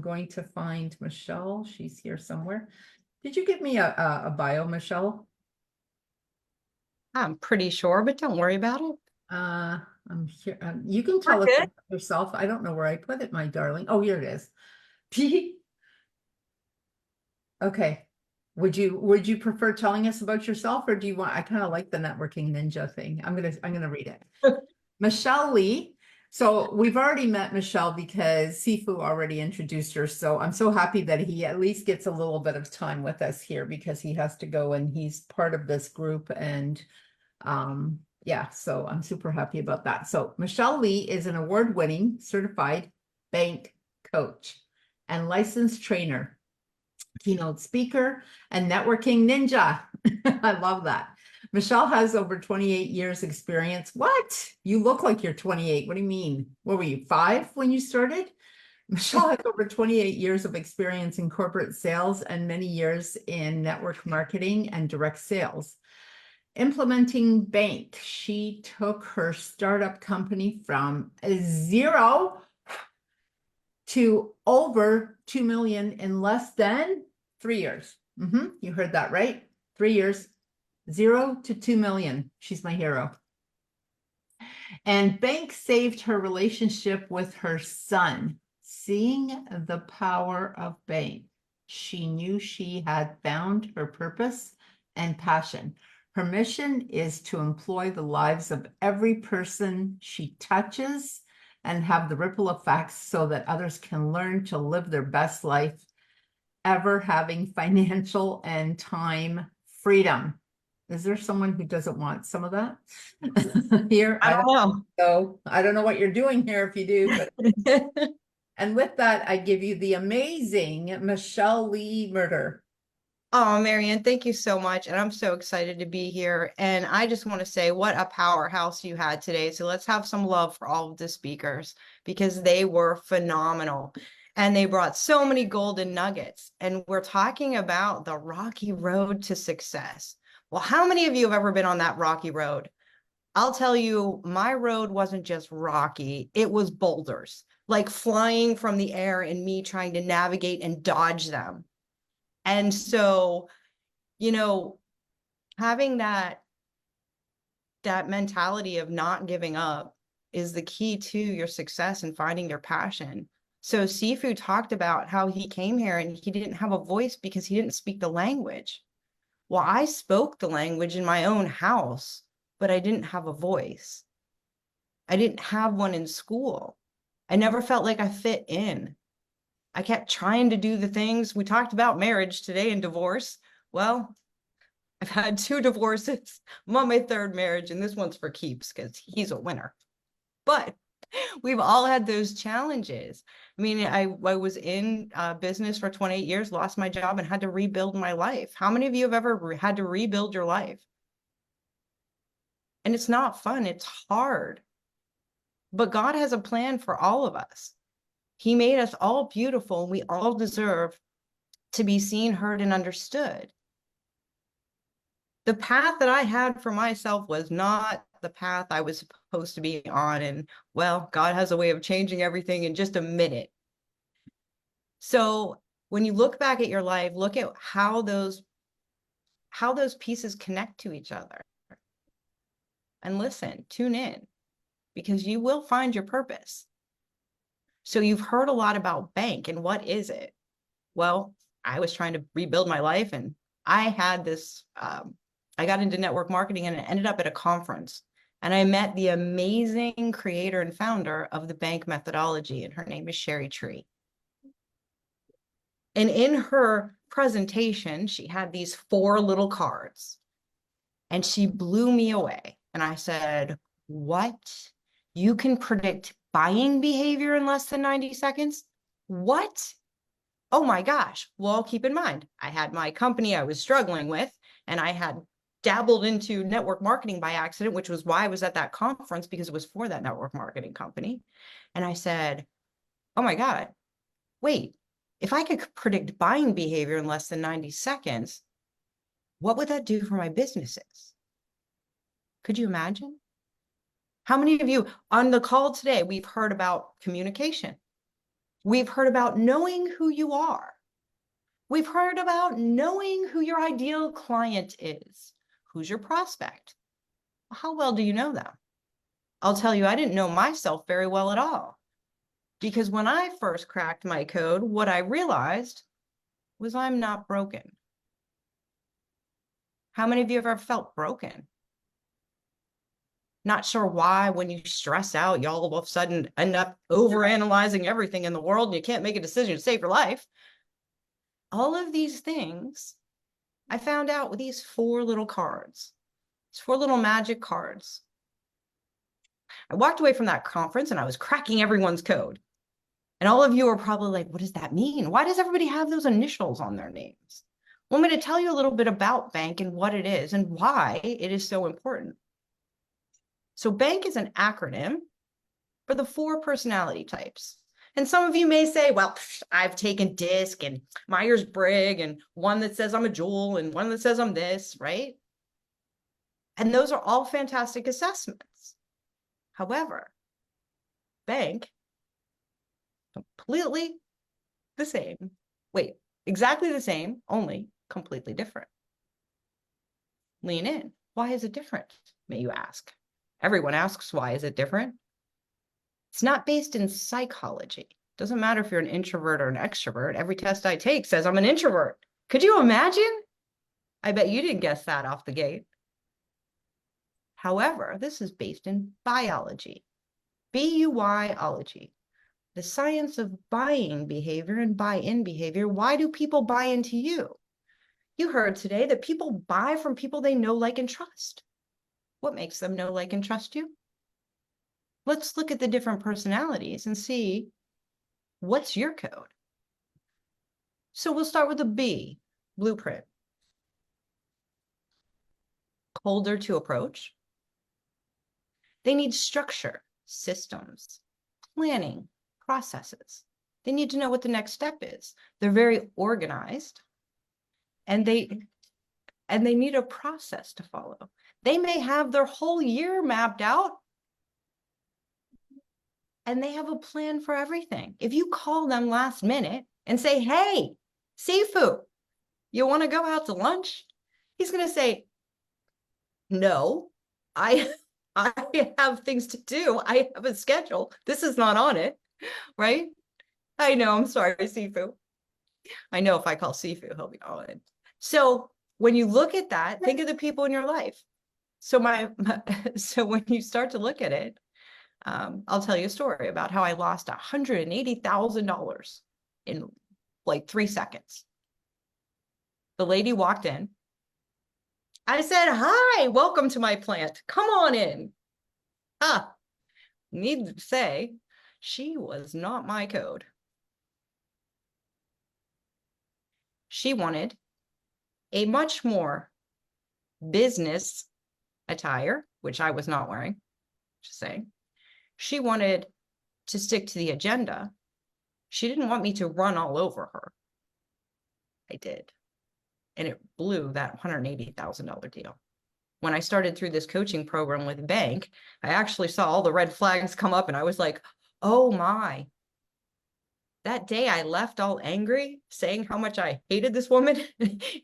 going to find Michelle. She's here somewhere. Did you give me a bio, Michelle? I'm pretty sure, but don't worry about it. I'm here. You can We're tell us good. about yourself. I don't know where I put it, my darling. Oh, here it is. Okay. Would you prefer telling us about yourself, or do you want, I kind of like the networking ninja thing. I'm gonna read it. Michelle Lee. So we've already met Michelle because Sifu already introduced her. So I'm so happy that he at least gets a little bit of time with us here because he has to go and he's part of this group. And yeah, so I'm super happy about that. So Michelle Lee is an award-winning certified bank coach and licensed trainer, keynote speaker, and networking ninja. I love that. Michelle has over 28 years experience. What? You look like you're 28. What do you mean? What were you, 5 when you started? Michelle has over 28 years of experience in corporate sales and many years in network marketing and direct sales. Implementing bank, she took her startup company from 0 to over 2 million in less than 3 years. You heard that right. 3 years, 0 to 2 million. She's my hero. And bank saved her relationship with her son. Seeing the power of bank, she knew she had found her purpose and passion. Her mission is to employ the lives of every person she touches and have the ripple effects so that others can learn to live their best life ever, having financial and time freedom. Is there someone who doesn't want some of that here? I I don't don't know. I don't know what you're doing here if you do, but know. and with that, I give you the amazing Michelle Lee Myrter. Oh, Marianne, thank you so much. And I'm so excited to be here. And I just want to say what a powerhouse you had today. So let's have some love for all of the speakers because they were phenomenal. And they brought so many golden nuggets. And we're talking about the rocky road to success. Well, how many of you have ever been on that rocky road? I'll tell you, my road wasn't just rocky, it was boulders, like flying from the air and me trying to navigate and dodge them. And so, you know, having that mentality of not giving up is the key to your success and finding your passion. So Sifu talked about how he came here and he didn't have a voice because he didn't speak the language. Well, I spoke the language in my own house, but I didn't have a voice. I didn't have one in school. I never felt like I fit in. I kept trying to do the things. We talked about marriage today and divorce. Well, I've had 2 divorces. I'm on my 3rd marriage, and this one's for keeps because he's a winner. But we've all had those challenges. I mean, I was in business for 28 years, lost my job, and had to rebuild my life. How many of you have ever had to rebuild your life? And it's not fun, it's hard. But God has a plan for all of us. He made us all beautiful, and we all deserve to be seen, heard, and understood. The path that I had for myself was not the path I was supposed to be on. And well, God has a way of changing everything in just a minute. So when you look back at your life, look at how those pieces connect to each other. And listen, tune in, because you will find your purpose. So you've heard a lot about bank, and what is it? Well, I was trying to rebuild my life, and I had this, I got into network marketing and it ended up at a conference. And I met the amazing creator and founder of the bank methodology, and her name is Sherry Tree. And in her presentation, she had these 4 little cards, and she blew me away. And I said, what? You can predict buying behavior in less than 90 seconds? What? Oh my gosh. Well, keep in mind, I had my company I was struggling with, and I had dabbled into network marketing by accident, which was why I was at that conference, because it was for that network marketing company. And I said, oh my God, wait, if I could predict buying behavior in less than 90 seconds, what would that do for my businesses? Could you imagine? How many of you on the call today, we've heard about communication? We've heard about knowing who you are. We've heard about knowing who your ideal client is. Who's your prospect? How well do you know them? I'll tell you, I didn't know myself very well at all. Because when I first cracked my code, what I realized was I'm not broken. How many of you have ever felt broken? Not sure why, when you stress out, you all of a sudden end up overanalyzing everything in the world and you can't make a decision to save your life. All of these things, I found out with these 4 little cards. It's 4 little magic cards. I walked away from that conference and I was cracking everyone's code. And all of you are probably like, what does that mean? Why does everybody have those initials on their names? Well, I'm going to tell you a little bit about BANK and what it is and why it is so important. So BANK is an acronym for the 4 personality types. And some of you may say, well, I've taken DISC and Myers-Briggs and one that says I'm a jewel and one that says I'm this, right? And those are all fantastic assessments. However, BANK, completely the same. Wait, exactly the same, only completely different. Lean in. Why is it different, may you ask? Everyone asks, why is it different? It's not based in psychology. Doesn't matter if you're an introvert or an extrovert. Every test I take says I'm an introvert. Could you imagine? I bet you didn't guess that off the gate. However, this is based in biology, B-U-Y-ology, the science of buying behavior and buy-in behavior. Why do people buy into you? You heard today that people buy from people they know, like, and trust. What makes them know, like, and trust you? Let's look at the different personalities and see what's your code. So we'll start with the B, blueprint. Colder to approach. They need structure, systems, planning, processes. They need to know what the next step is. They're very organized and they need a process to follow. They may have their whole year mapped out and they have a plan for everything. If you call them last minute and say, hey, Sifu, you want to go out to lunch? He's going to say, no, I have things to do. I have a schedule. This is not on it, right? I know, I'm sorry, Sifu. I know if I call Sifu, he'll be on it. So when you look at that, think of the people in your life. So so when you start to look at it, I'll tell you a story about how I lost $180,000 in like 3 seconds. The lady walked in. I said, hi, welcome to my plant. Come on in. Needless to say, she was not my code. She wanted a much more business attire, which I was not wearing, just saying. She wanted to stick to the agenda. She didn't want me to run all over her. I did. And it blew that $180,000 deal. When I started through this coaching program with BANK, I actually saw all the red flags come up and I was like, oh my. That day I left all angry, saying how much I hated this woman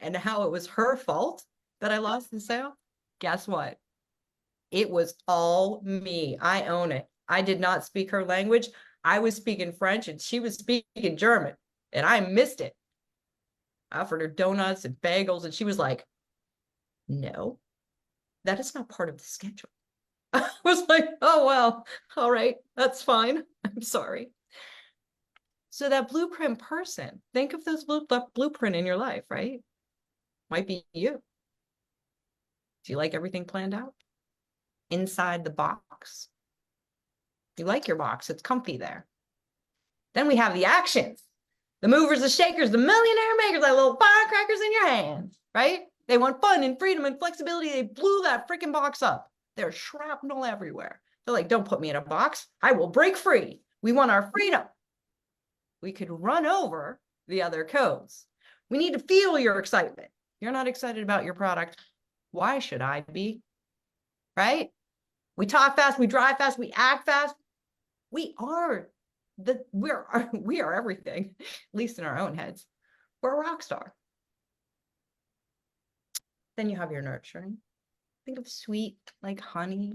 and how it was her fault that I lost the sale. Guess what? It was all me. I own it. I did not speak her language. I was speaking French and she was speaking German and I missed it. I offered her donuts and bagels and she was like, no, that is not part of the schedule. I was like, oh, well, all right, that's fine. I'm sorry. So that blueprint person, think of those blueprint in your life, right? Might be you. Do you like everything planned out? Inside the box. You like your box, it's comfy there. Then we have the actions, the movers, the shakers, the millionaire makers, like little firecrackers in your hands, right? They want fun and freedom and flexibility. They blew that freaking box up. There's shrapnel everywhere. They're like, don't put me in a box. I will break free. We want our freedom. We could run over the other codes. We need to feel your excitement. You're not excited about your product. Why should I be? Right? We talk fast, we drive fast, we act fast. We are we are everything, at least in our own heads. We're a rock star. Then you have your nurturing. Think of sweet like honey.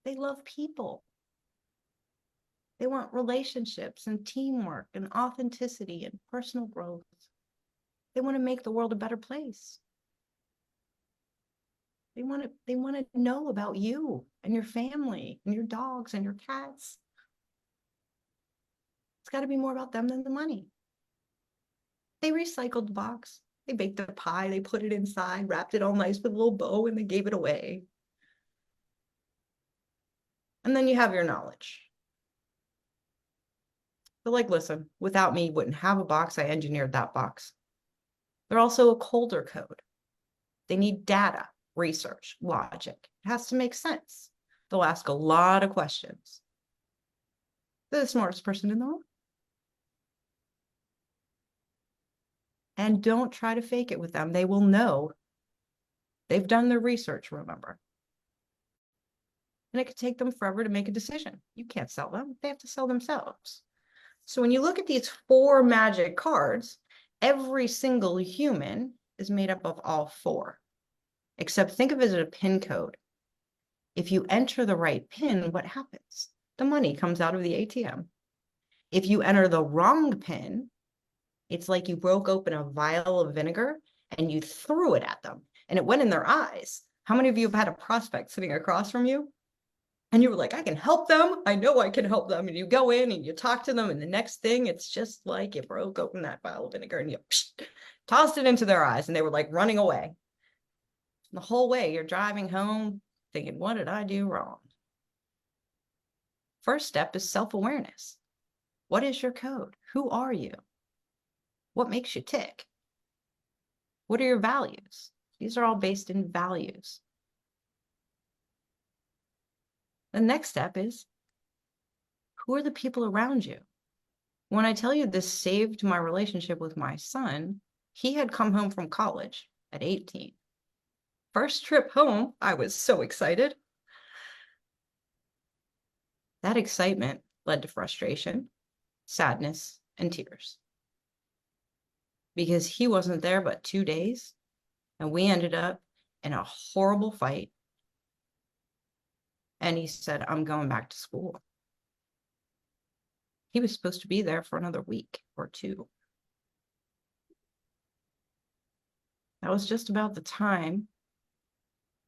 They love people. They want relationships and teamwork and authenticity and personal growth. They want to make the world a better place. They want to know about you and your family and your dogs and your cats. It's got to be more about them than the money. They recycled the box. They baked a pie. They put it inside, wrapped it all nice with a little bow, and they gave it away. And then you have your knowledge. They're like, listen, without me, you wouldn't have a box. I engineered that box. They're also a colder code. They need data, research, logic. It has to make sense. They'll ask a lot of questions. They're the smartest person in the room. And don't try to fake it with them. They will know. They've done their research, remember. And it could take them forever to make a decision. You can't sell them. They have to sell themselves. So when you look at these 4 magic cards, every single human is made up of all 4. Except think of it as a PIN code. If you enter the right PIN, what happens? The money comes out of the ATM. If you enter the wrong PIN, it's like you broke open a vial of vinegar and you threw it at them and it went in their eyes. How many of you have had a prospect sitting across from you and you were like, I can help them. I know I can help them. And you go in and you talk to them. And the next thing, it's just like you broke open that vial of vinegar and you tossed it into their eyes and they were like running away. The whole way you're driving home thinking, what did I do wrong? First step is self-awareness. What is your code? Who are you? What makes you tick? What are your values? These are all based in values. The next step is, who are the people around you? When I tell you this saved my relationship with my son, he had come home from college at 18. First trip home, I was so excited. That excitement led to frustration, sadness, and tears. Because he wasn't there but 2 days, and we ended up in a horrible fight. And he said, I'm going back to school. He was supposed to be there for another week or 2. That was just about the time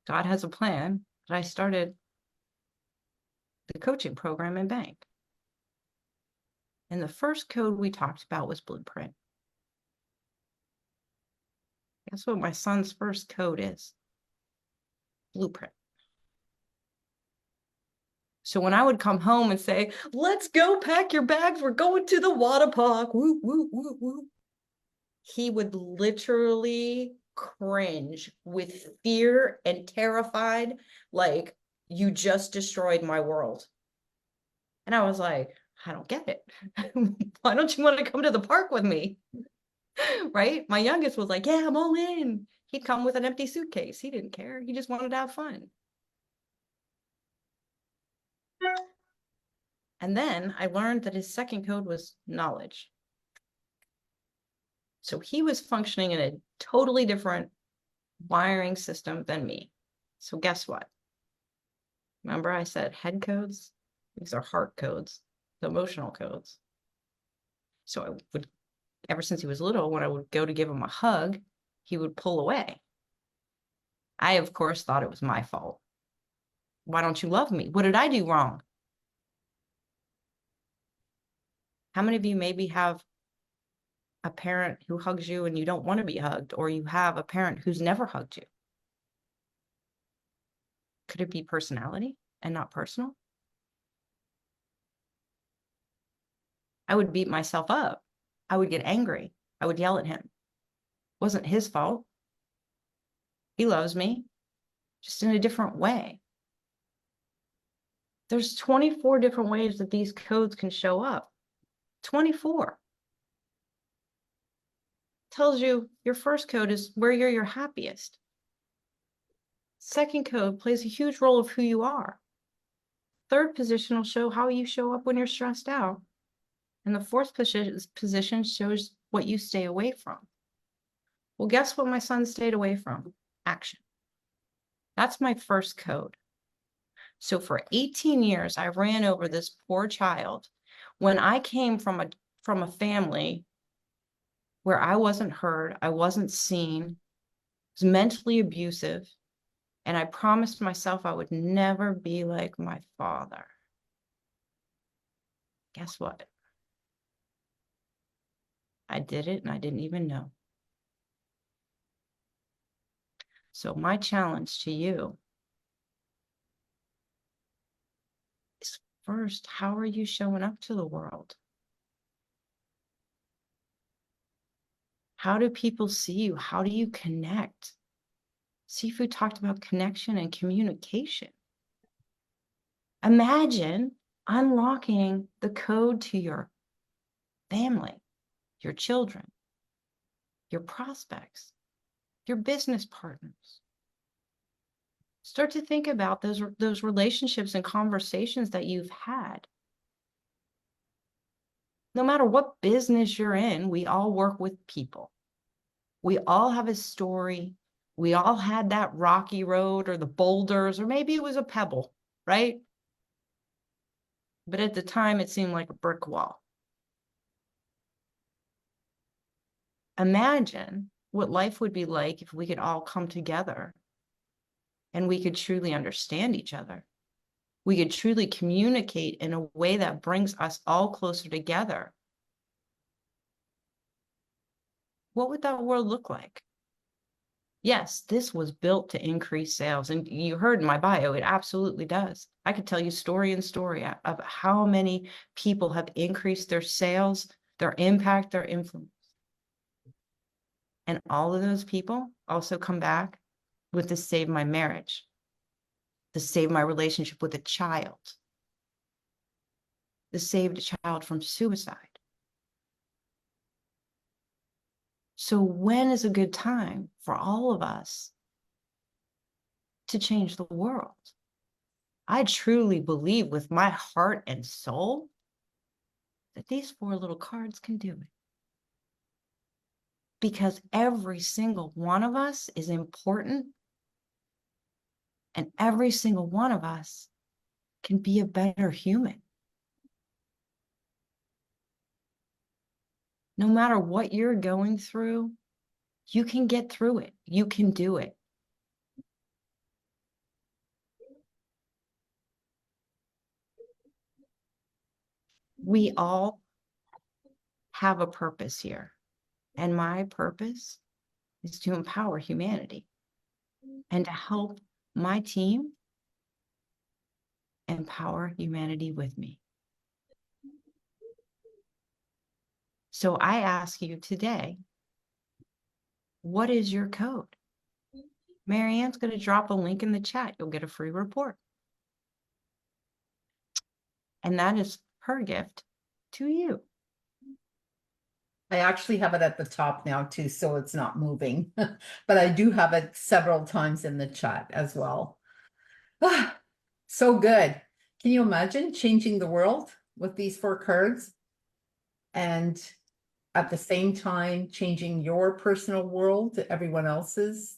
God has a plan that I started the coaching program in bank. And the first code we talked about was blueprint. Guess what my son's first code is? Blueprint. So when I would come home and say, let's go pack your bags, we're going to the water park, woo, woo, woo, woo, he would literally cringe with fear and terrified, like, you just destroyed my world. And I was like, I don't get it. Why don't you want to come to the park with me? Right? My youngest was like, yeah, I'm all in. He'd come with an empty suitcase. He didn't care. He just wanted to have fun. And then I learned that his second code was knowledge. So he was functioning in a totally different wiring system than me. So guess what? Remember I said head codes? These are heart codes, the emotional codes. So I would, ever since he was little, when I would go to give him a hug, he would pull away. I, of course, thought it was my fault. Why don't you love me? What did I do wrong? How many of you maybe have a parent who hugs you and you don't want to be hugged, or you have a parent who's never hugged you? Could it be personality and not personal? I would beat myself up. I would get angry. I would yell at him. It wasn't his fault. He loves me, just in a different way. There's 24 different ways that these codes can show up. 24. Tells you your first code is where you're your happiest. Second code plays a huge role of who you are. Third position will show how you show up when you're stressed out. And the fourth position shows what you stay away from. Well, guess what my son stayed away from? Action. That's my first code. So for 18 years, I ran over this poor child when I came from a family where I wasn't heard, I wasn't seen, was mentally abusive, and I promised myself I would never be like my father. Guess what? I did it and I didn't even know. So my challenge to you is first, how are you showing up to the world? How do people see you? How do you connect? Seafood talked about connection and communication. Imagine unlocking the code to your family, your children, your prospects, your business partners. Start to think about those relationships and conversations that you've had. No matter what business you're in, we all work with people. We all have a story. We all had that rocky road or the boulders, or maybe it was a pebble, right? But at the time, it seemed like a brick wall. Imagine what life would be like if we could all come together and we could truly understand each other. We could truly communicate in a way that brings us all closer together. What would that world look like? Yes, this was built to increase sales. And you heard in my bio, it absolutely does. I could tell you story and story of how many people have increased their sales, their impact, their influence. And all of those people also come back with to save my marriage, to save my relationship with a child, to save a child from suicide. So when is a good time for all of us to change the world? I truly believe with my heart and soul that these 4 little cards can do it. Because every single one of us is important, and every single one of us can be a better human. No matter what you're going through, you can get through it. You can do it. We all have a purpose here. And my purpose is to empower humanity and to help my team empower humanity with me. So I ask you today, what is your code? Marianne's going to drop a link in the chat. You'll get a free report. And that is her gift to you. I actually have it at the top now too, so it's not moving, but I do have it several times in the chat as well. So good. Can you imagine changing the world with these 4 cards? And at the same time, changing your personal world to everyone else's,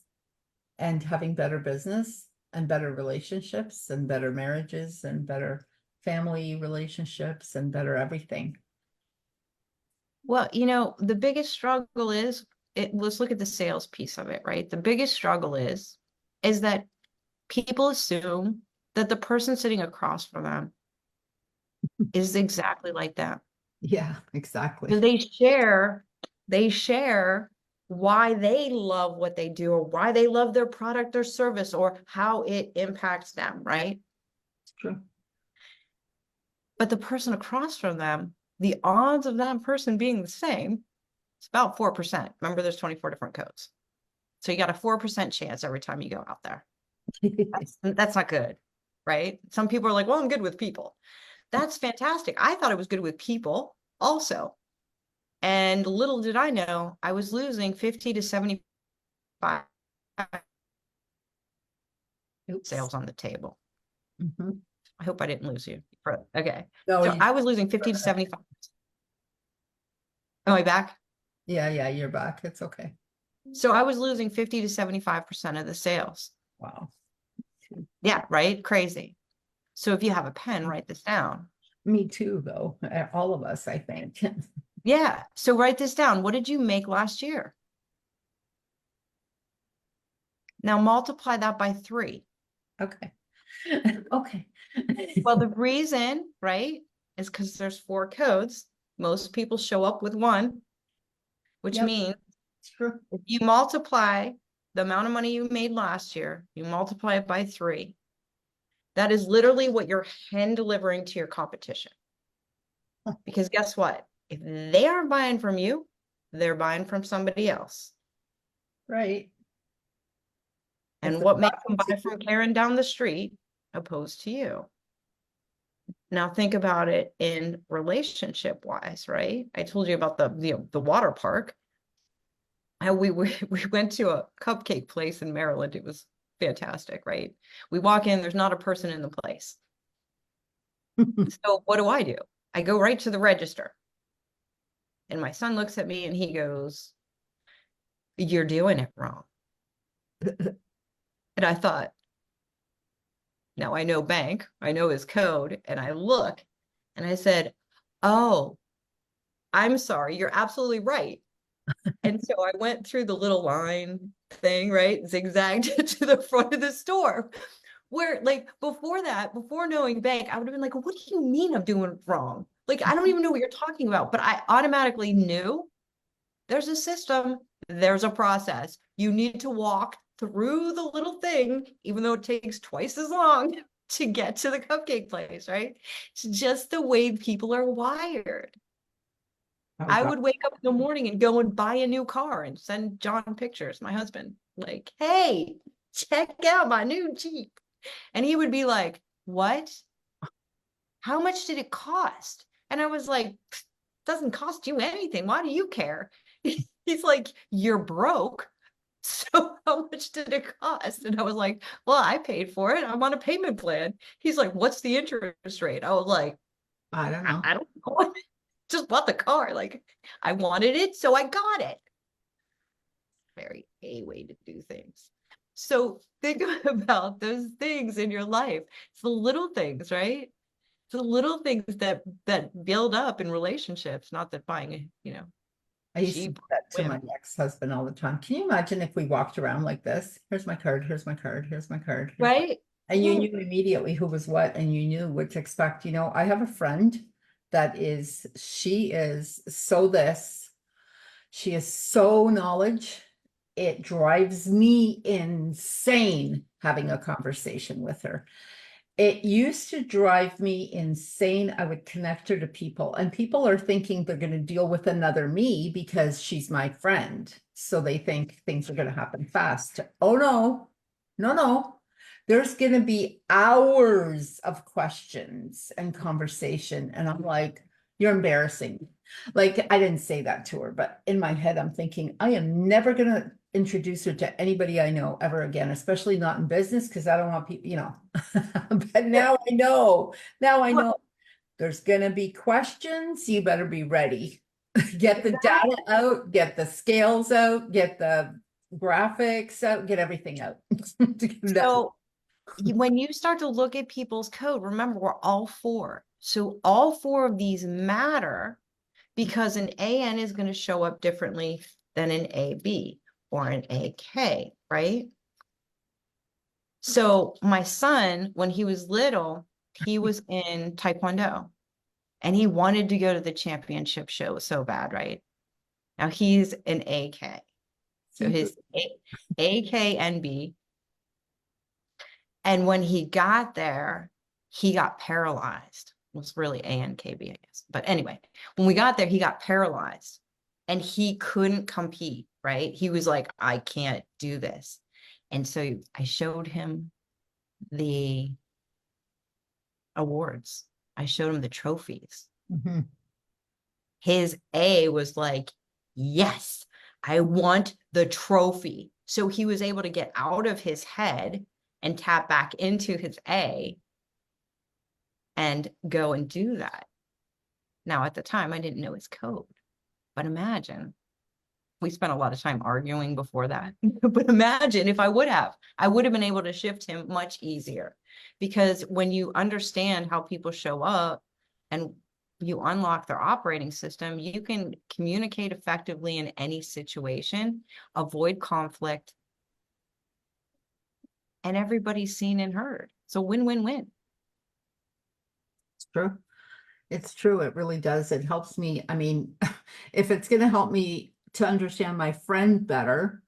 and having better business and better relationships and better marriages and better family relationships and better everything. Well, the biggest struggle is let's look at the sales piece of it, right? The biggest struggle is that people assume that the person sitting across from them is exactly like that. Yeah, exactly. So they share why they love what they do, or why they love their product or service, or how it impacts them, right? It's true. But the person across from them, the odds of that person being the same, it's about 4%. Remember, there's 24 different codes. So you got a 4% chance every time you go out there. That's not good, right? Some people are like, well, I'm good with people. That's fantastic. I thought I was good with people also. And little did I know, I was losing 50 to 75 Oops. sales on the table. Mhm. I hope I didn't lose you. Okay. No, So I was losing 50 to 75. Am I back? yeah, you're back. It's okay. So I was losing 50 to 75% of the sales. Wow. Yeah, right? Crazy. So if you have a pen, write this down. Me too, though. All of us, I think. Yeah. So write this down. What did you make last year? Now multiply that by 3. Okay. Okay. Well, the reason, right, is because there's 4 codes. Most people show up with 1, which Yep, means it's true. if you multiply the amount of money you made last year, you multiply it by 3. That is literally what you're hand delivering to your competition. Because guess what? If they aren't buying from you, they're buying from somebody else. Right. If And they're what makes them talking buy from Karen down the street opposed to you? Now think about it in relationship wise, right? I told you about the water park. And we went to a cupcake place in Maryland. It was fantastic, right? We walk in, there's not a person in the place. So what do? I go right to the register. And my son looks at me and he goes, "You're doing it wrong." And I thought, now I know bank, I know his code, and I look and I said, "Oh, I'm sorry, you're absolutely right." And so I went through the little line thing, right? Zigzagged to the front of the store. Where, like, before that, before knowing bank, I would have been like, "What do you mean I'm doing it wrong? Like, I don't even know what you're talking about." But I automatically knew there's a system, there's a process. You need to walk through the little thing, even though it takes twice as long to get to the cupcake place, right? It's just the way people are wired. I would wake up in the morning and go and buy a new car and send John pictures, my husband, like, "Hey, check out my new Jeep." And he would be like, "What? How much did it cost?" And I was like, "Doesn't cost you anything. Why do you care?" He's like, "You're broke. So how much did it cost?" And I was like, "Well, I paid for it. I'm on a payment plan." He's like, "What's the interest rate?" I was like, I don't know. I don't know. Just bought the car. Like, I wanted it, so I got it. Very A way to do things. So think about those things in your life. It's the little things, right? It's the little things that build up in relationships, not that buying, I used to cheap do that to my women. ex-husband all the time. Can you imagine if we walked around like this? Here's my card, here's my card, here's my card. Right? And you Well, knew immediately who was what, and you knew what to expect. I have a friend she is so this, she is so knowledge. It drives me insane having a conversation with her. It used to drive me insane. I would connect her to people, and people are thinking they're going to deal with another me because she's my friend. So they think things are going to happen fast. Oh, no, no, no. There's going to be hours of questions and conversation. And I'm like, "You're embarrassing." Like, I didn't say that to her, but in my head, I'm thinking, I am never going to introduce her to anybody I know ever again, especially not in business, because I don't want people. But now I know there's gonna be questions. You better be ready. Get the data out, get the scales out, get the graphics out, get everything out. so when you start to look at people's code, remember we're all 4. So all 4 of these matter because an AN is going to show up differently than an AB or an AK, right? So my son, when he was little, he was in Taekwondo and he wanted to go to the championship show so bad, right? Now he's an AK. So his AKNB. And when he got there, he got paralyzed. It was really ANKB, I guess. But anyway, when we got there, he got paralyzed and he couldn't compete, right? He was like, "I can't do this." And so I showed him the awards. I showed him the trophies. Mhm. His A was like, "Yes, I want the trophy." So he was able to get out of his head and tap back into his A and go and do that. Now, at the time, I didn't know his code, but imagine we spent a lot of time arguing before that. But imagine if I would have been able to shift him much easier, because when you understand how people show up and you unlock their operating system, you can communicate effectively in any situation, avoid conflict, and everybody's seen and heard. So win-win-win. It's true. It's true. It really does. It helps me. I mean, if it's going to help me to understand my friend better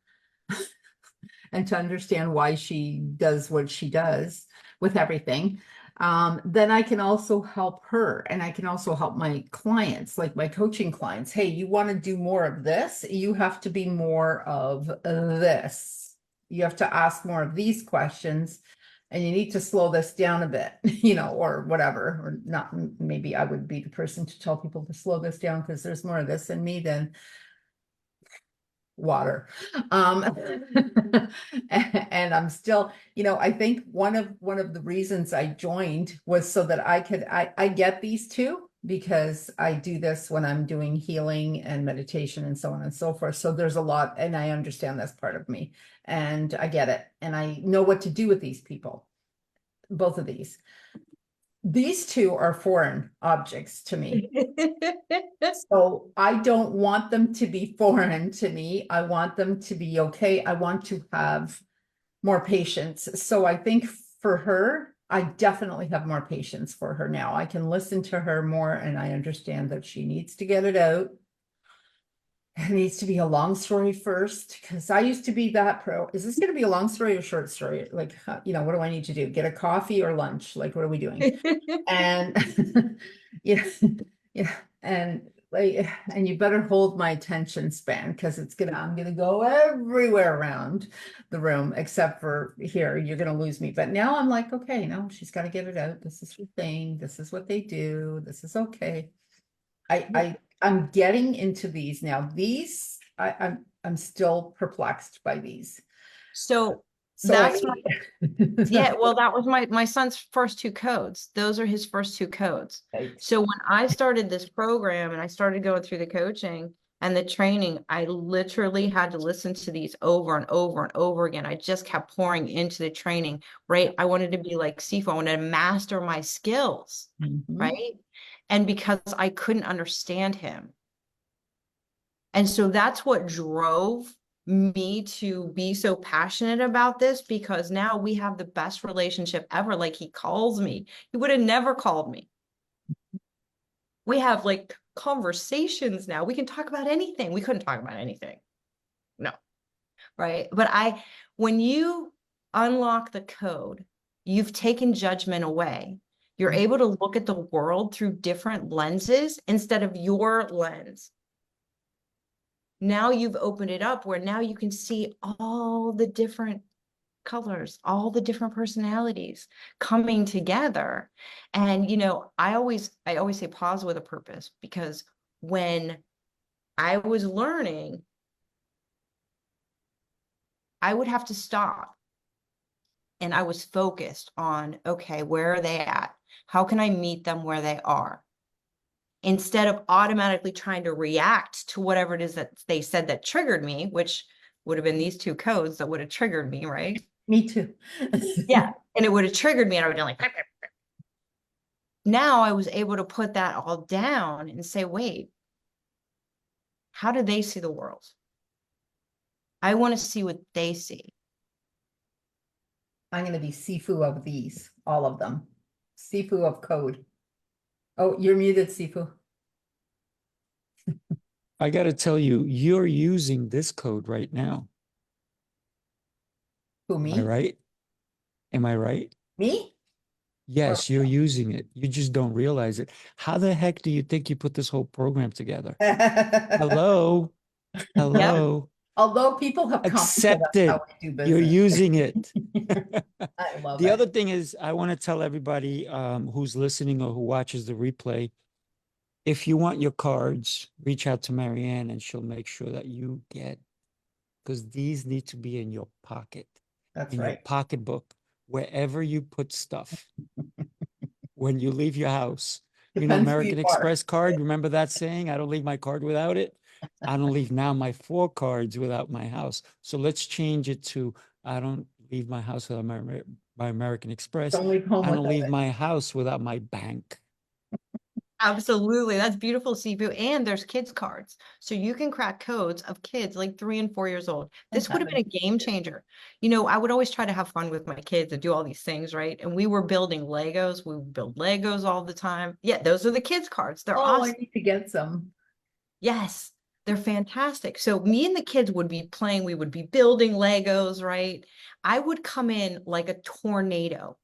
and to understand why she does what she does with everything, then I can also help her, and I can also help my clients, like my coaching clients. Hey, you want to do more of this? You have to be more of this. You have to ask more of these questions, and you need to slow this down a bit, or whatever, or not. Maybe I would be the person to tell people to slow this down because there's more of this in me than water. And I'm still, I think one of the reasons I joined was so that I get these two, because I do this when I'm doing healing and meditation and so on and so forth. So there's a lot, and I understand that's part of me, and I get it, and I know what to do with these people. Both of these two are foreign objects to me. So I don't want them to be foreign to me. I want them to be okay. I want to have more patience. So I think for her, I definitely have more patience for her now. I can listen to her more, and I understand that she needs to get it out. It needs to be a long story first, because I used to be that pro. Is this going to be a long story or short story? Like, what do I need to do? Get a coffee or lunch? Like, what are we doing? And yeah, yeah, and you better hold my attention span, because I'm gonna go everywhere around the room except for here. You're gonna lose me. But now I'm like, okay, no, she's got to get it out. This is her thing. This is what they do. This is okay. I'm getting into these now. I'm still perplexed by these. So So that's yeah, well, that was my son's first two codes. Those are his first two codes. Right. So when I started this program and I started going through the coaching and the training, I literally had to listen to these over and over and over again. I just kept pouring into the training, right? I wanted to be like Sifu. I wanted to master my skills, right? And because I couldn't understand him. And so that's what drove me to be so passionate about this, because now we have the best relationship ever. Like, he calls me. He would have never called me. We have like conversations now. We can talk about anything. We couldn't talk about anything. No. Right. But when you unlock the code, you've taken judgment away. You're able to look at the world through different lenses instead of your lens. Now you've opened it up where now you can see all the different colors, all the different personalities coming together. And, I always say pause with a purpose, because when I was learning, I would have to stop. And I was focused on, okay, where are they at? How can I meet them where they are? Instead of automatically trying to react to whatever it is that they said that triggered me, which would have been these two codes that would have triggered me, right? Me too. Yeah. And it would have triggered me, and I would have been like, now I was able to put that all down and say, wait, how do they see the world? I want to see what they see. I'm going to be Sifu of these, all of them. Sifu of code. Oh, you're muted, Sifu. I got to tell you, you're using this code right now. Who, Am I me? right? Am I right? Me? Yes, you're using it. You just don't realize it. How the heck do you think you put this whole program together? Hello? Hello? Although people have commented Accept on how it. we do business. You're using it. I love The it. other thing is, I want to tell everybody who's listening or who watches the replay, if you want your cards, reach out to Marianne and she'll make sure that you get, because these need to be in your pocket, That's in your right. pocketbook, wherever you put stuff. when you leave your house. You know, Depends who American you are. Express card, remember that saying? I don't leave my card without it. I don't leave now my 4 cards without my house. So let's change it to, I don't leave my house without my American Express. Don't leave home I don't without leave it. my house without my bank. Absolutely. That's beautiful, Sifu. And there's kids cards. So you can crack codes of kids like 3 and 4 years old. This would have been a game changer. You know, I would always try to have fun with my kids and do all these things, right? And we were building Legos. We would build Legos all the time. Yeah, those are the kids cards. They're Oh, awesome. I need to get some. Yes, they're fantastic. So me and the kids would be playing, we would be building Legos, right? I would come in like a tornado.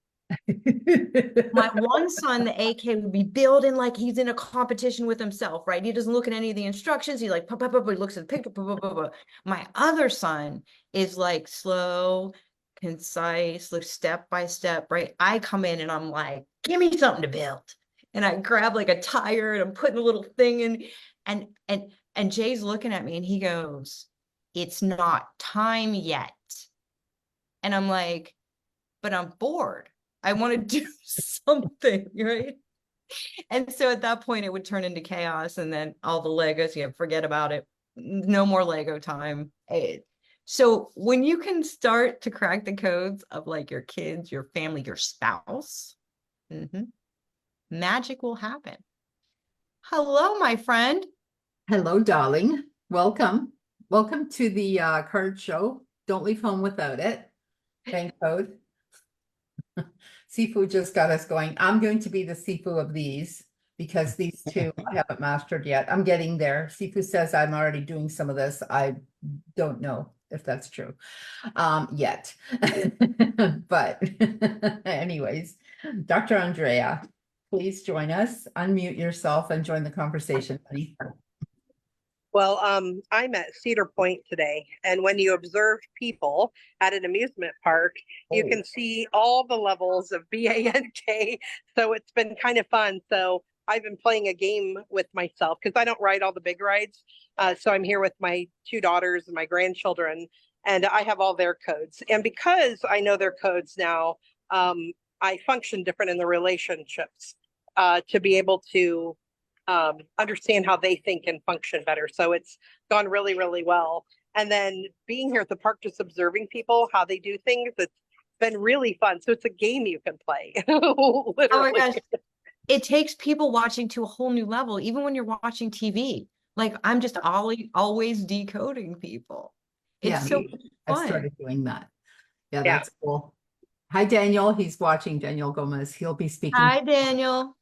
My one son, the AK, would be building like he's in a competition with himself, right? He doesn't look at any of the instructions. He like, he looks at the picture. My other son is like slow, concise, like step by step, right? I come in and I'm like, give me something to build. And I grab like a tire and I'm putting a little thing in, and Jay's looking at me and he goes, it's not time yet. And I'm like, but I'm bored. I want to do something, right? And so at that point, it would turn into chaos. And then all the Legos, forget about it. No more Lego time. So when you can start to crack the codes of like your kids, your family, your spouse, magic will happen. Hello, my friend. Hello, darling. Welcome. Welcome to the card show. Don't leave home without it. Bank code. Sifu just got us going. I'm going to be the Sifu of these because these two I haven't mastered yet. I'm getting there. Sifu says I'm already doing some of this. I don't know if that's true yet. But anyways, Dr. Andrea, please join us. Unmute yourself and join the conversation, buddy. Well, I'm at Cedar Point today, and when you observe people at an amusement park, you can see all the levels of BANK. So it's been kind of fun. So I've been playing a game with myself because I don't ride all the big rides. So I'm here with my 2 daughters and my grandchildren, and I have all their codes. And because I know their codes now, I function different in the relationships to be able to understand how they think and function better. So it's gone really, really well. And then being here at the park, just observing people, how they do things, it's been really fun. So it's a game you can play. Literally. Oh my gosh. It takes people watching to a whole new level, even when you're watching TV. Like I'm just always decoding people. It's so I fun. started doing that. Yeah, that's cool. Hi, Daniel. He's watching. Daniel Gomez. He'll be speaking. Hi, Daniel.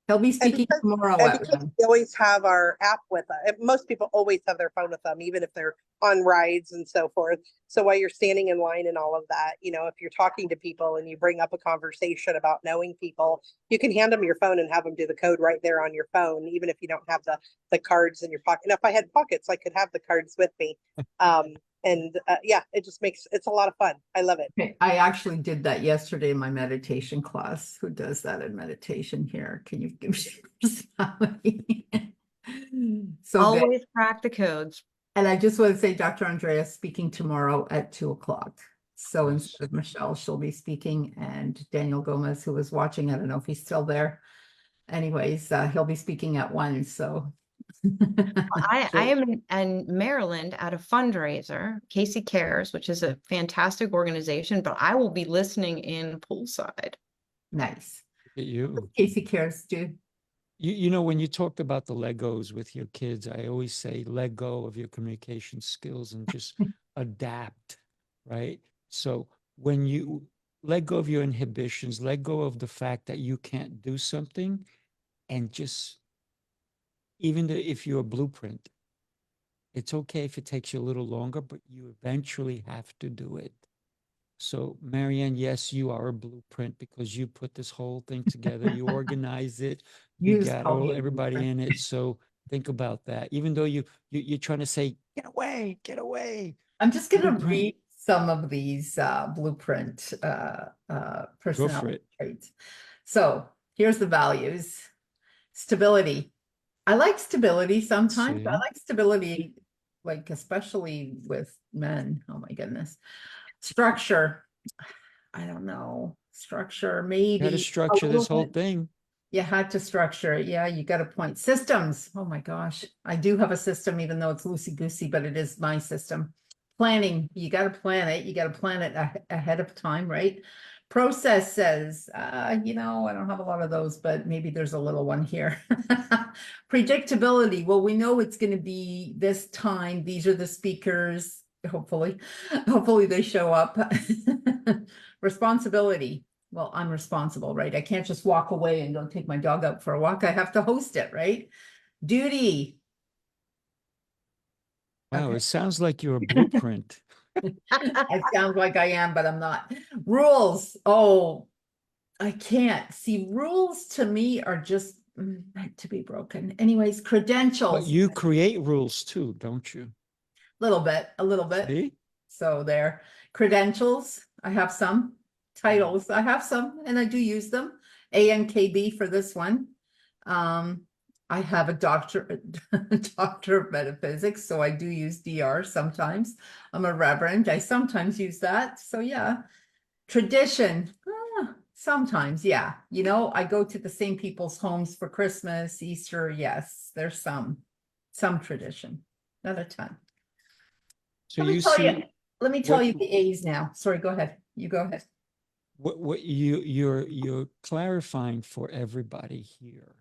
He'll be speaking tomorrow. Because we always have our app with us. Most people always have their phone with them, even if they're on rides and so forth. So while you're standing in line and all of that, if you're talking to people and you bring up a conversation about knowing people, you can hand them your phone and have them do the code right there on your phone, even if you don't have the cards in your pocket. And if I had pockets, I could have the cards with me. It just it's a lot of fun. I love it. Okay. I actually did that yesterday in my meditation class. Who does that in meditation here? Can you give me personality? So always crack the codes. And I just want to say, Dr. Andrea speaking tomorrow at 2:00. So instead of Michelle, she'll be speaking, and Daniel Gomez, who was watching, I don't know if he's still there. Anyways, he'll be speaking at 1. So I am in Maryland at a fundraiser, Casey Cares, which is a fantastic organization, but I will be listening in poolside. Nice. Look at you. Casey Cares, dude. You know, when you talked about the Legos with your kids, I always say let go of your communication skills and just adapt, right? So when you let go of your inhibitions, let go of the fact that you can't do something, and just, even if you're a blueprint, it's okay if it takes you a little longer, but you eventually have to do it. So Marianne, yes, you are a blueprint because you put this whole thing together. You organize it. You got everybody in it. So think about that. Even though you're trying to say, get away, get away. I'm just going to read some of these blueprint personality traits. So here's the values. Stability. I like stability sometimes. I like stability, like especially with men. Oh my goodness. Structure. I don't know. Structure, maybe. You got to structure this whole thing. You had to structure it. Yeah, you got a point. Systems. Oh my gosh. I do have a system, even though it's loosey-goosey, but it is my system. Planning. You got to plan it. You got to plan it ahead of time, right? Process says, I don't have a lot of those, but maybe there's a little one here. Predictability. Well, we know it's going to be this time. These are the speakers. Hopefully they show up. Responsibility. Well, I'm responsible, right? I can't just walk away and go take my dog out for a walk. I have to host it, right? Duty. Wow, Okay. it sounds like you're a blueprint. It sounds like I am, but I'm not. Rules. Oh, I can't. See, rules to me are just meant to be broken. Anyways, But credentials. you create rules too, don't you? A little bit. See? So there. Credentials. I have some. Titles. I have some, and I do use them. ANKB for this one. I have a doctor of metaphysics, so I do use DR sometimes. I'm a reverend. I sometimes use that. So yeah. Tradition. Sometimes, yeah. I go to the same people's homes for Christmas, Easter. Yes, there's some tradition, not a ton. So Let me you tell you. see Let me tell what- you the A's now. Sorry, go ahead. You go ahead. what you're clarifying for everybody here.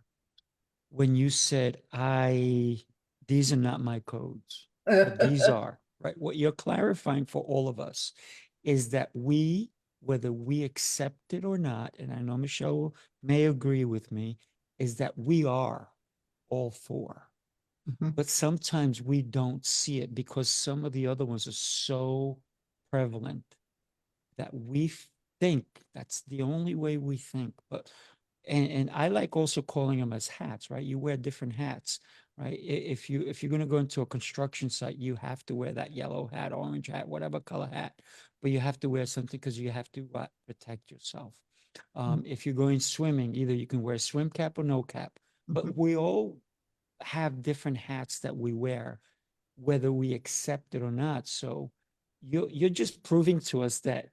When you said, these are not my codes, but these are, right? What you're clarifying for all of us is that whether we accept it or not, and I know Michelle may agree with me, is that we are all four. Mhm. But sometimes we don't see it because some of the other ones are so prevalent that we think that's the only way we think. But and I like also calling them as hats, right? You wear different hats, right? If you're going to go into a construction site, you have to wear that yellow hat, orange hat, whatever color hat, but you have to wear something because you have to protect yourself. If you're going swimming, either you can wear a swim cap or no cap, but we all have different hats that we wear, whether we accept it or not. So you're just proving to us that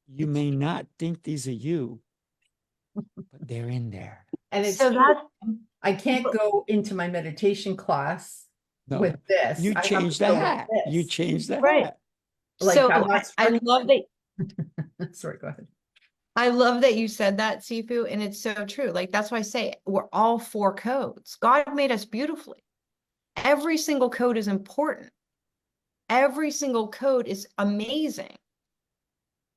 you may not think these are you, but they're in there. And it's So true. that's I can't go into my meditation class No, with this. you I have changed to the go with hat. You this. changed the right. hat. Like, So I'm not I love that. Sorry, go ahead. I love that you said that, Sifu, and it's so true. Like, that's why I say we're all four codes. God made us beautifully. Every single code is important. Every single code is amazing.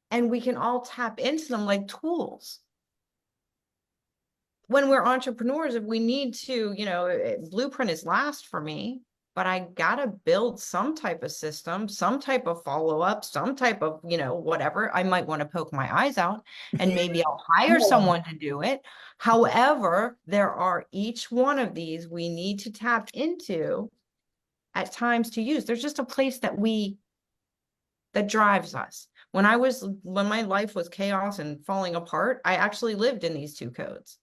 And we can all tap into them like tools. When we're entrepreneurs, if we need to, blueprint is last for me, but I gotta build some type of system, some type of follow-up, some type of, whatever. I might want to poke my eyes out and maybe I'll hire someone to do it. However, there are each one of these we need to tap into at times to use. There's just a place that drives us. When my life was chaos and falling apart, I actually lived in these two codes.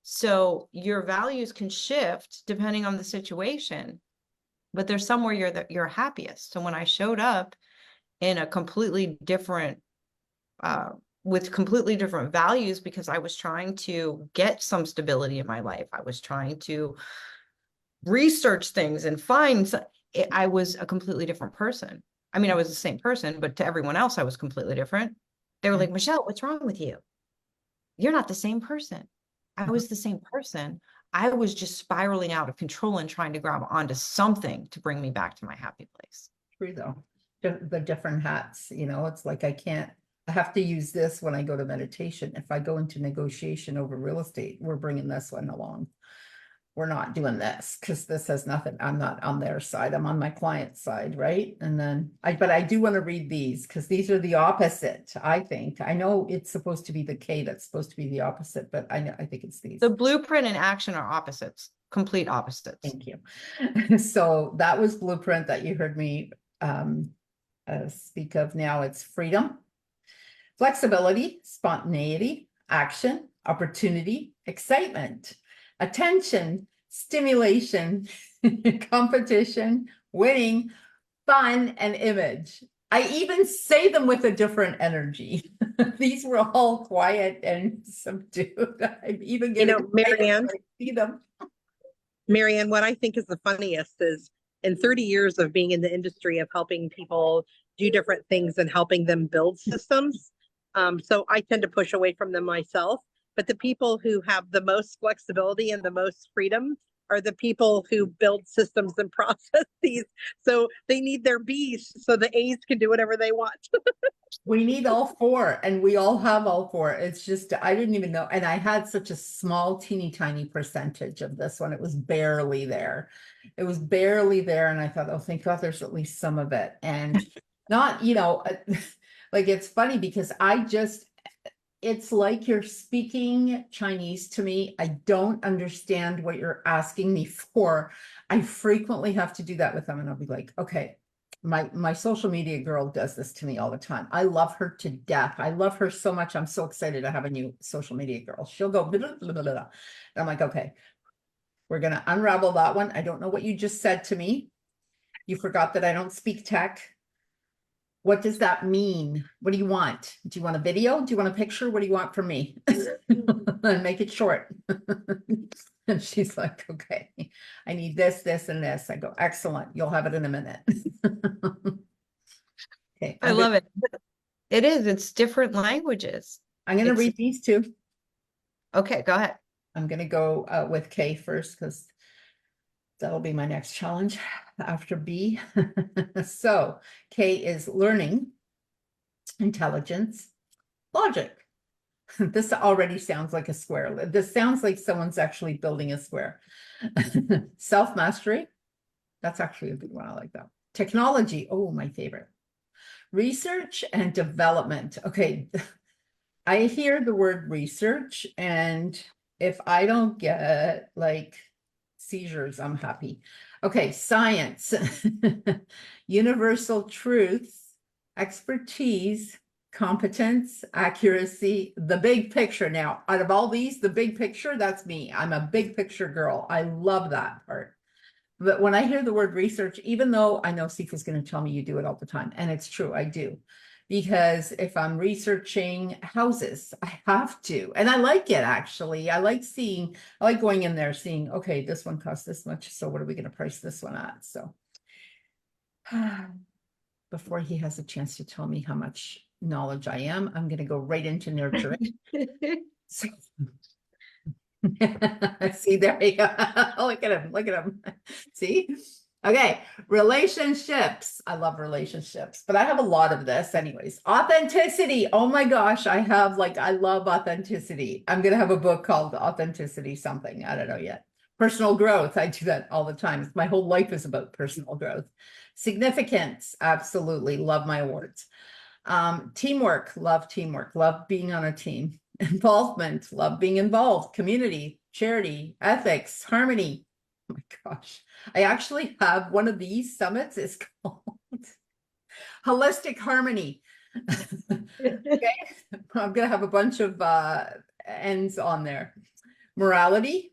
So your values can shift depending on the situation, but there's somewhere you're happiest. So when I showed up in a completely different, with completely different values, because I was trying to get some stability in my life, I was trying to research things and I was a completely different person. I mean, I was the same person, but to everyone else, I was completely different. They were like, Michelle, what's wrong with you? You're not the same person. I was the same person. I was just spiraling out of control and trying to grab onto something to bring me back to my happy place. True though. The different hats, it's like I have to use this when I go to meditation. If I go into negotiation over real estate, we're bringing this one along. We're not doing this because this has nothing. I'm not on their side. I'm on my client's side, right? And then but I do want to read these because these are the opposite. I think I know it's supposed to be the K that's supposed to be the opposite, but I think it's these. The blueprint and action are opposites, complete opposites. Thank you. So that was blueprint that you heard me speak of. Now it's freedom, flexibility, spontaneity, action, opportunity, excitement, attention, stimulation, competition, winning, fun, and image. I even say them with a different energy. These were all quiet and subdued. I'm even You know, getting excited Marianne, when I see them. Marianne, what I think is the funniest is in 30 years of being in the industry of helping people do different things and helping them build systems. So I tend to push away from them myself, but the people who have the most flexibility and the most freedom are the people who build systems and processes. So they need their B's so the A's can do whatever they want. We need all four, and we all have all four. It's just, I didn't even know. And I had such a small, teeny tiny percentage of this one. It was barely there. It was barely there. And I thought, oh, thank God there's at least some of it. And not, like it's funny because it's like you're speaking Chinese to me. I don't understand what you're asking me for. I frequently have to do that with them, and I'll be like, okay. My social media girl does this to me all the time. I love her to death. I love her so much. I'm so excited to have a new social media girl. She'll go blah, blah, blah, blah. I'm like, okay, we're gonna unravel that one. I don't know what you just said to me. You forgot that I don't speak tech. What does that mean? What do you want? Do you want a video? Do you want a picture? What do you want from me? And make it short. And she's like, okay, I need this, this, and this. I go, excellent. You'll have it in a minute. Okay. I love it. It is. It's different languages. I'm going to It's- read these two. Okay, go ahead. I'm going to go with K first because that'll be my next challenge after B. So K is learning, intelligence, logic. This already sounds like a square. This sounds like someone's actually building a square. Self-mastery. That's actually a good one. I like that. Technology. Oh, my favorite. Research and development. Okay. I hear the word research, and if I don't get like seizures, I'm happy. Okay. Science, universal truth, expertise, competence, accuracy, the big picture. Now, out of all these, the big picture, that's me. I'm a big picture girl. I love that part. But when I hear the word research, even though I know Sifa's going to tell me you do it all the time, and it's true, I do. Because if I'm researching houses, I have to. And I like it, actually. I like going in there, seeing, okay, this one costs this much. So what are we going to price this one at? So before he has a chance to tell me how much knowledge I am, I'm going to go right into nurturing. So, see, there you go. Look at him. Look at him. See? Okay. Relationships. I love relationships, but I have a lot of this anyways. Authenticity. Oh my gosh. I love authenticity. I'm going to have a book called Authenticity something. I don't know yet. Personal growth. I do that all the time. My whole life is about personal growth. Significance. Absolutely. Love my awards. Teamwork. Love teamwork. Love being on a team. Involvement. Love being involved. Community. Charity. Ethics. Harmony. Oh my gosh. I actually have one of these summits. It's called Holistic Harmony. Okay. I'm going to have a bunch of ends on there. Morality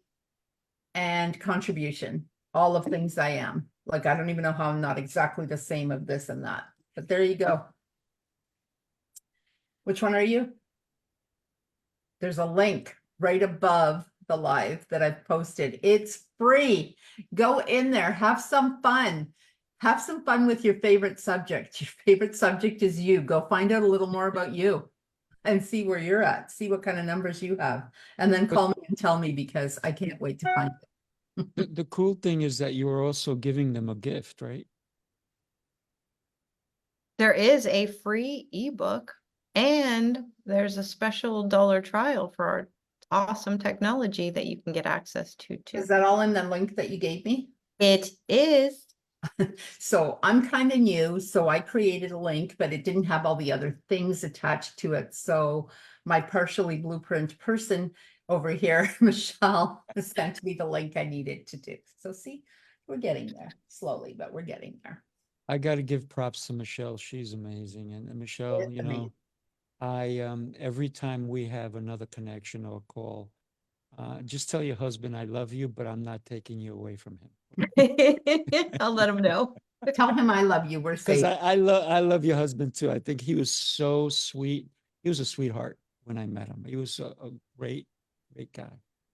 and contribution. All of things I am. Like, I don't even know how I'm not exactly the same of this and that. But there you go. Which one are you? There's a link right above the live that I've posted. It's free. Go in there, have some fun. Have some fun with your favorite subject. Your favorite subject is you. Go find out a little more about you and see where you're at. See what kind of numbers you have. And then call me and tell me, because I can't wait to find it. The cool thing is that you are also giving them a gift, right? There is a free ebook, and there's a special dollar trial for our awesome technology that you can get access to too. Is that all in the link that you gave me? It is. So I'm kind of new, so I created a link, but it didn't have all the other things attached to it. So my partially blueprint person over here, Michelle, sent me the link I needed to do. So see, we're getting there slowly, but we're getting there. I got to give props to Michelle. She's amazing. And Michelle, It's you know, every time we have another connection or call, just tell your husband I love you, but I'm not taking you away from him. I'll let him know. Tell him I love you. We're Because safe. I love your husband too. I think he was so sweet. He was a sweetheart when I met him. He was a great guy.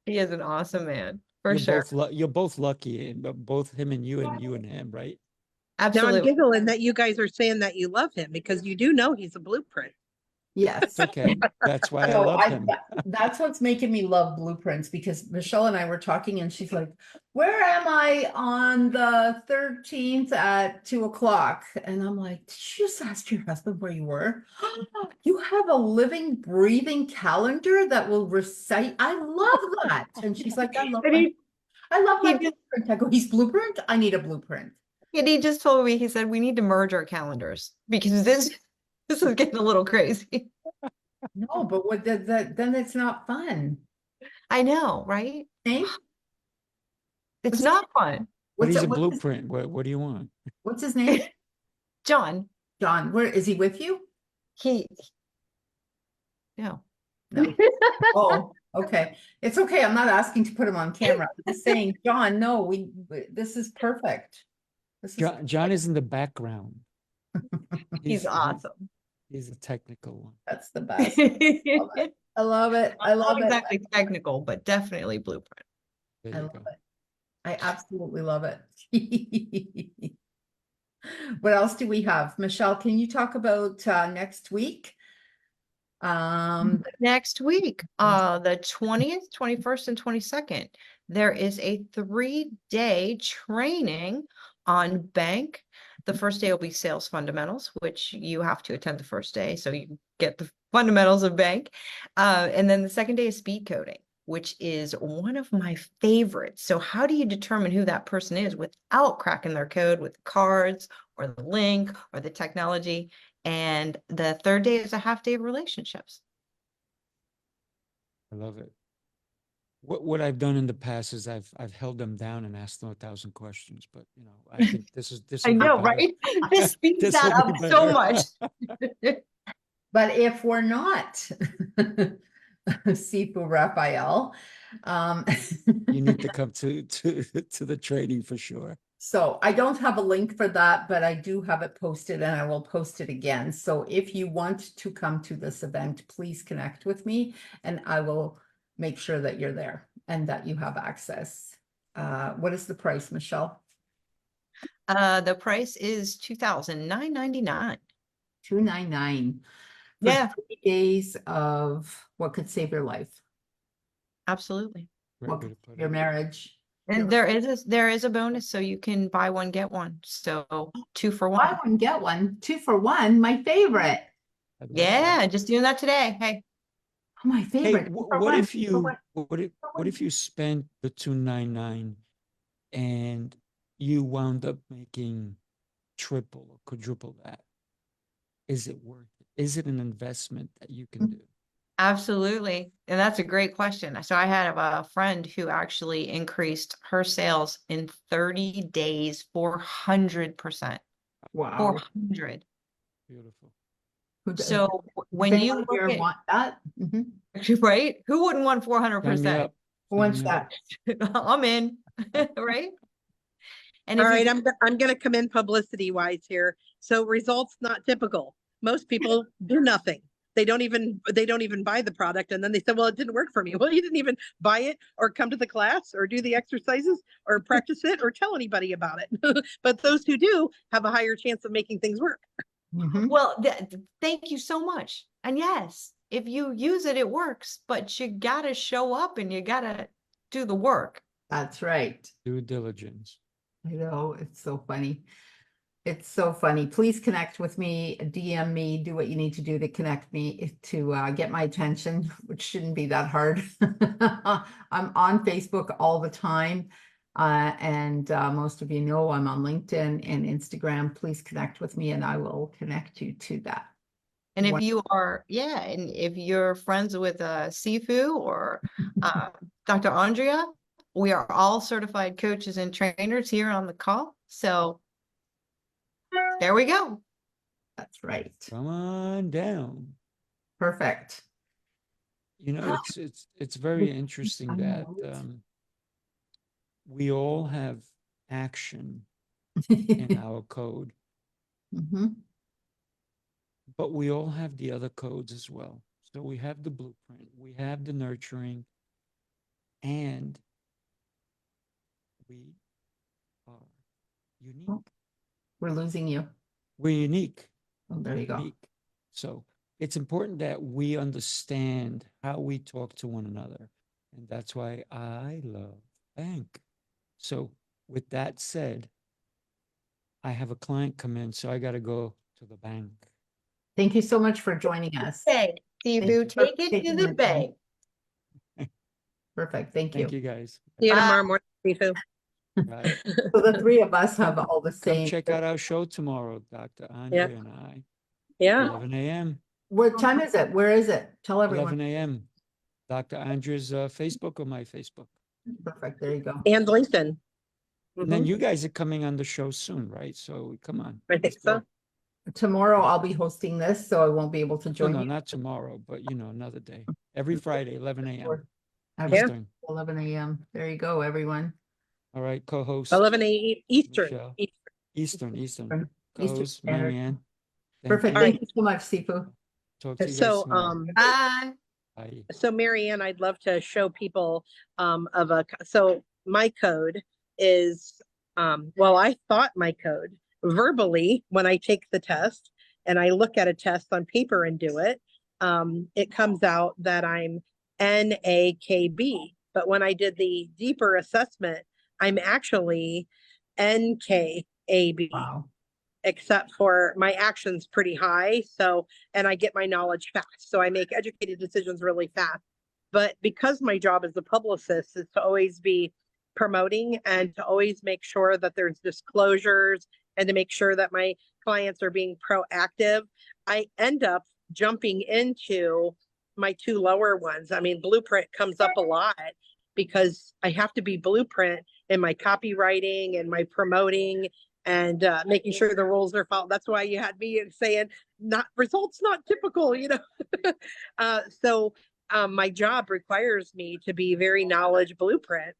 He is an awesome man, for You're sure. you're both lucky, both him and you and him, right? Now I'm Absolutely. giggling that you guys are saying that you love him because you do know he's a blueprint. Yes. It's okay. That's why I So love him. that's what's making me love blueprints, because Michelle and I were talking and she's like, where am I on the 13th at 2 o'clock? And I'm like, did you just ask your husband where you were? You have a living, breathing calendar that will recite. I love that. And she's like, I love And my, he, I love my he just, blueprint. I go, he's blueprint? I need a blueprint. and he just told me, he said, we need to merge our calendars because this is getting a little crazy. No, but what then it's not fun. I know, right? Hey, It's What's- not fun. But he's a what's his- blueprint. What do you want? What's his name? John, John. Where is he with you? no. No. Oh, okay. It's okay. I'm not asking to put him on camera. I'm just saying, John, no, this is perfect. This is John is in the background. He's awesome. He's a technical one. that's the best. I love it. I love Not it. exactly technical, but definitely blueprint. There I you love go. it. I absolutely love it. What else do we have? Michelle, can you talk about next week? Next week, the 20th, 21st, and 22nd, there is a 3-day training on bank. The first day will be sales fundamentals, which you have to attend the first day, so you get the fundamentals of bank. And then the second day is speed coding, which is one of my favorites. So how do you determine who that person is without cracking their code with cards or the link or the technology? And the third day is a half day of relationships. I love it. What I've done in the past is I've held them down and asked them 1,000 questions, but I think this I will be know, better. right? This speeds This that will be up so better. much. But if we're not Sifu Raphael, You need to come to the training for sure. so I don't have a link for that, but I do have it posted and I will post it again. So if you want to come to this event, please connect with me and I will make sure that you're there and that you have access. What is the price, Michelle? The price is $2,999. $299 for Yeah. 3 days of what could save your life, Absolutely. Great what way could to put your it. marriage. And there is a bonus, so you can buy one, get one. So 2 for Buy 1. one, get one, 2 for 1, my favorite. I love that. Yeah, just doing that today. Hey, Oh, my Hey, favorite. 2 for what 1, if 2 for 1. what if you spent the 299 and you wound up making triple or quadruple that? Is it worth it? Is it an investment that you can do? absolutely. And that's a great question. So I had a friend who actually increased her sales in 30 days, 400%. Wow. 400. Beautiful. Who does- So does when you anyone look here at, want that? Mhm. right? Who wouldn't want Sign me 400%? up. Who wants Sign me up. that? I'm in, right? And All if right, you, I'm going to come in publicity wise here. So results not typical. Most people do nothing. They don't even buy the product, and then they said, "Well, it didn't work for me." Well, you didn't even buy it, or come to the class, or do the exercises, or practice it, or tell anybody about it. But those who do have a higher chance of making things work. Mhm. well, thank you so much. And yes, if you use it, it works, but you gotta show up and you gotta do the work. That's right. Due diligence. I know, it's so funny. It's so funny. Please connect with me, DM me, do what you need to do to connect me to get my attention, which shouldn't be that hard. I'm on Facebook all the time. And most of you know I'm on LinkedIn and Instagram. Please connect with me and I will connect you to that. And if What- you are, yeah, and if you're friends with Sifu or Dr. Andrea, we are all certified coaches and trainers here on the call. So there we go. That's right. Come on down. Perfect. It's very interesting I that know it. we all have action in our code, Mhm. but we all have the other codes as well. So we have the blueprint, we have the nurturing, and we are unique. Oh. We're losing you. We're unique. Oh, there you go. Unique. So it's important that we understand how we talk to one another. And that's why I love bank. So with that said, I have a client come in, so I got to go to the bank. Thank you so much for joining us. Bank, Thank Sifu, you for take it to taking the the time. bank. Perfect. Thank Thank you. you guys. See you Bye. tomorrow morning, Sifu. Bye. So the three of us have all the Come same. check out our show tomorrow, Dr. Andre and I. Yeah. 11 a.m. What time is it? Where is it? Tell everyone. 11 a.m. Dr. Andre's Facebook or my Facebook. Perfect. There you go. And LinkedIn. And then Mhm. you guys are coming on the show soon, right? So come on. I think let's go. so. Tomorrow I'll be hosting this, so I won't be able to No, join no, you. not tomorrow, but another day. Every Friday, 11 a.m. Every Yeah. Eastern. 11 a.m. There you go, everyone. All right, co-host 11 a.m. Eastern. Michelle. Eastern. Eastern. Eastern Co-host Standard Time. Marianne. Perfect. you. Thank you so much, Sifu. Talk to you guys So, tomorrow. Bye. Bye. so Marianne, I'd love to show people so my code is well, I thought my code verbally when I take the test and I look at a test on paper and do it, it comes out that I'm NAKB. But when I did the deeper assessment, I'm actually NKAB. Wow. Except for my action's pretty high. So, and I get my knowledge fast. So I make educated decisions really fast. But because my job as a publicist is to always be promoting and to always make sure that there's disclosures and to make sure that my clients are being proactive, I end up jumping into my two lower ones. I mean, blueprint comes up a lot because I have to be blueprint in my copywriting and my promoting and making sure the rules are followed. That's why you had me saying not results, not typical, So my job requires me to be very knowledge blueprint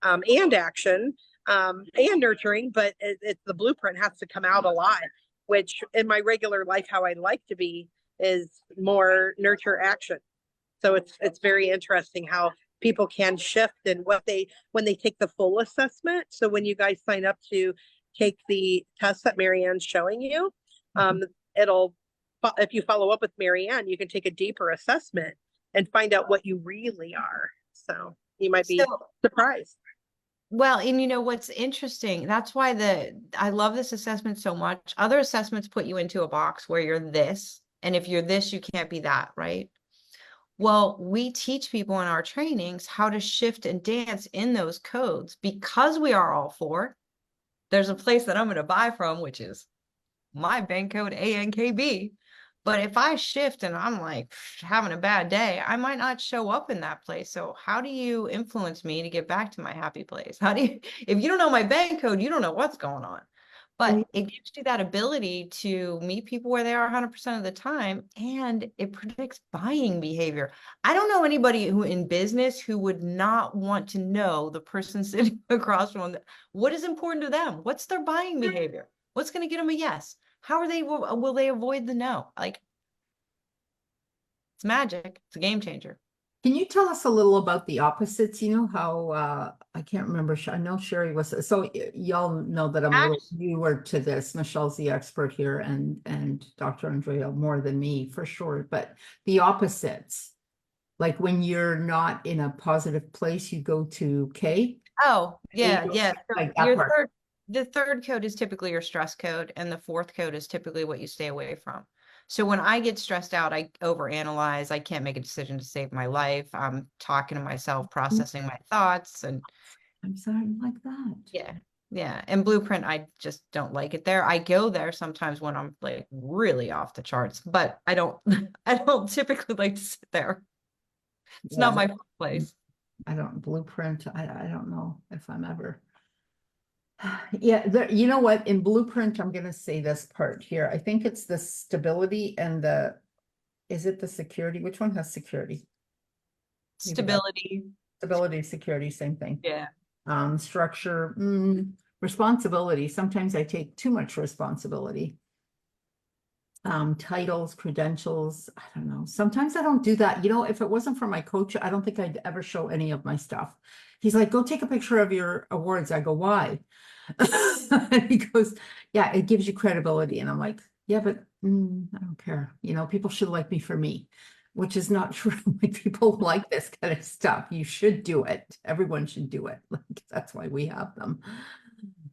and action and nurturing, but it's the blueprint has to come out a lot, which in my regular life, how I like to be is more nurture action. So it's very interesting how people can shift and when they take the full assessment. So when you guys sign up to take the test that Marianne's showing you, if you follow up with Marianne, you can take a deeper assessment and find out what you really are. So you might be surprised. Well, and you know what's interesting? That's why I love this assessment so much. Other assessments put you into a box where you're this, and if you're this, you can't be that, right? Well, we teach people in our trainings how to shift and dance in those codes because we are all four. There's a place that I'm going to buy from, which is my bank code ANKB. But if I shift and I'm like having a bad day, I might not show up in that place. So how do you influence me to get back to my happy place? If you don't know my bank code, you don't know what's going on. But it gives you that ability to meet people where they are 100% of the time, and it predicts buying behavior. I don't know anybody who in business who would not want to know the person sitting across from them. What is important to them? What's their buying behavior? What's going to get them a yes? How will they avoid the no? Like, it's magic. It's a game changer. Can you tell us a little about the opposites? You know how I can't remember. I know Sherry was so y'all know that I'm a little newer to this. Michelle's the expert here, and Dr. Andrea more than me for sure. But the opposites, like when you're not in a positive place, you go to K. Oh, yeah, yeah. Like So the third code is typically your stress code, and the fourth code is typically what you stay away from. So when I get stressed out, I overanalyze. I can't make a decision to save my life. I'm talking to myself, processing my thoughts, and I'm sorry, like that. yeah, yeah. And blueprint, I just don't like it there. I go there sometimes when I'm like really off the charts, but I don't typically like to sit there. It's not my place. I don't blueprint. I don't know if I'm ever. Yeah, you know what? In blueprint, I'm going to say this part here. I think it's the stability and is it the security? Which one has security? Stability. Stability, security, same thing. Yeah. Structure, responsibility. Sometimes I take too much responsibility. Titles, credentials, I don't know. Sometimes I don't do that. You know, if it wasn't for my coach, I don't think I'd ever show any of my stuff. He's like, go take a picture of your awards. I go, why? And he goes, yeah, it gives you credibility. And I'm like, yeah, but I don't care. You know, people should like me for me, which is not true. Like, people like this kind of stuff. You should do it. Everyone should do it. Like, that's why we have them,